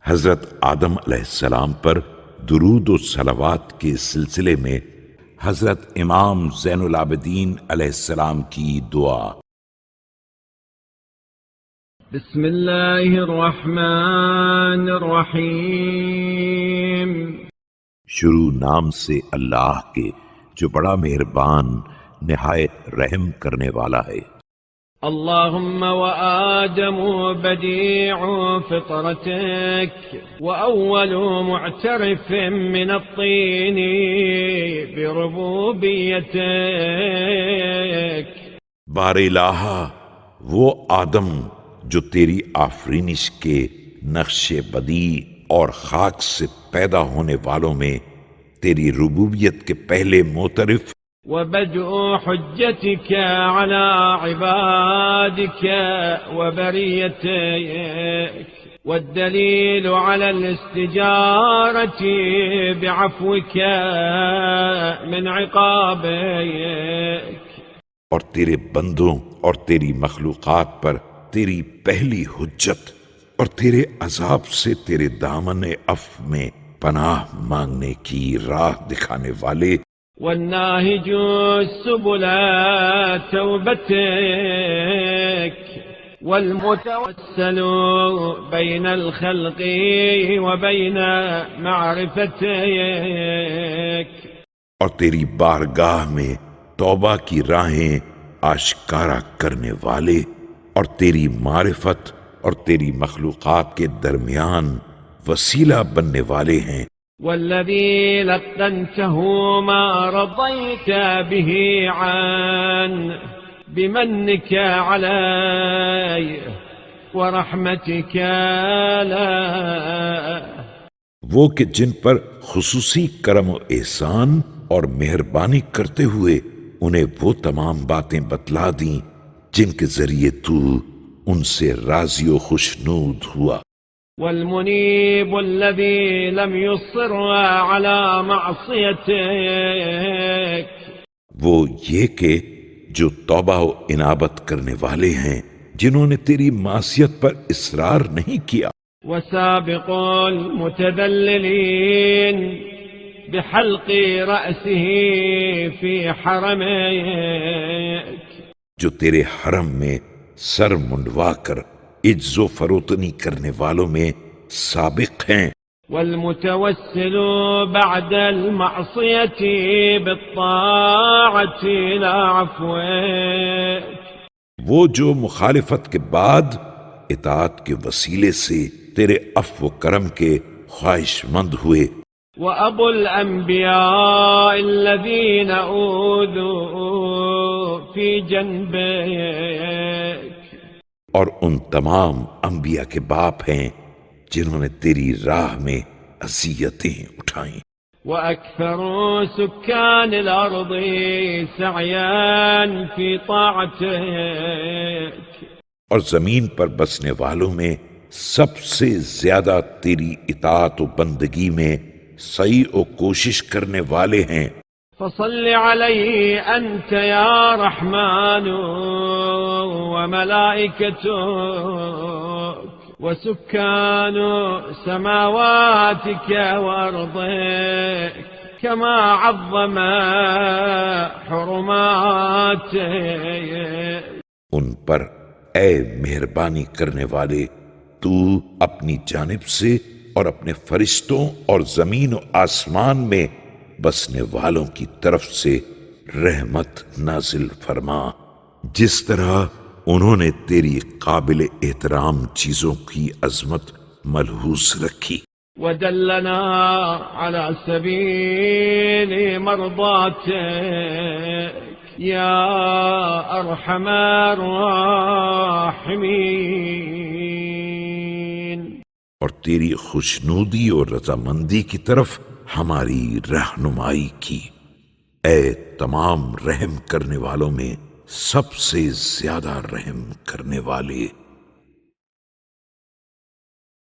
حضرت آدم علیہ السلام پر درود و صلوات کے سلسلے میں حضرت امام زین العابدین علیہ السلام کی دعا۔ بسم اللہ الرحمن الرحیم۔ شروع نام سے اللہ کے جو بڑا مہربان نہایت رحم کرنے والا ہے۔ اللهم وآدم بديع فطرتك وأول معترف من الطين بربوبيتك۔ بار الہ، وہ آدم جو تیری آفرینش کے نقش بدیع اور خاک سے پیدا ہونے والوں میں تیری ربوبیت کے پہلے معترف، وبدء حجتك على عبادك وبريتك، والدليل على الاستجارة بعفوك من عقابك، اور تیرے بندوں اور تیری مخلوقات پر تیری پہلی حجت اور تیرے عذاب سے تیرے دامن عفو میں پناہ مانگنے کی راہ دکھانے والے، والناهج سبل توبتك، والمتوسل بين الخلق وبين معرفتك، اور تیری بارگاہ میں توبہ کی راہیں آشکارا کرنے والے اور تیری معرفت اور تیری مخلوقات کے درمیان وسیلہ بننے والے ہیں۔ والذي لقنته ما رضيت به عنه بمنك علي ورحمتك لا، وہ کہ جن پر خصوصی کرم و احسان اور مہربانی کرتے ہوئے انہیں وہ تمام باتیں بتلا دیں جن کے ذریعے تو ان سے راضی و خوشنود ہوا۔ والمنيب الذي لم يصر على معصيتك، وہ یہ کہ جو توبہ و انابت کرنے والے ہیں جنہوں نے تیری معصیت پر اصرار نہیں کیا۔ وسابق المتذللين بحلق رأسه في حرمك، جو تیرے حرم میں سر منڈوا کر عجز و فروتنی کرنے والوں میں سابق ہیں۔ والمتوسل بعد المعصية بالطاعة إلى عفوك، وہ جو مخالفت کے بعد اطاعت کے وسیلے سے تیرے عفو و کرم کے خواہش مند ہوئے۔ وأبو الأنبياء الذين أوذوا في جنبك، اور ان تمام انبیاء کے باپ ہیں جنہوں نے تیری راہ میں اذیتیں اٹھائیں۔ وأكثر سكان الأرض سعيا في طاعتك، اور زمین پر بسنے والوں میں سب سے زیادہ تیری اطاعت و بندگی میں سعی و کوشش کرنے والے ہیں۔ فصل عليه أنت يا رحمن وملائكتك وسكان سماواتك وأرضك كما عظم حرماتك۔ ان پر اے مہربانی کرنے والے تو اپنی جانب سے اور اپنے فرشتوں اور زمین و آسمان میں بسنے والوں کی طرف سے رحمت نازل فرما، جس طرح انہوں نے تیری قابل احترام چیزوں کی عظمت ملحوظ رکھی۔ ودلنا على سبيل مرضاتك يا أرحم الراحمين، اور تیری خوشنودی اور رضامندی کی طرف ہماری رہنمائی کی، اے تمام رحم کرنے والوں میں سب سے زیادہ رحم کرنے والے۔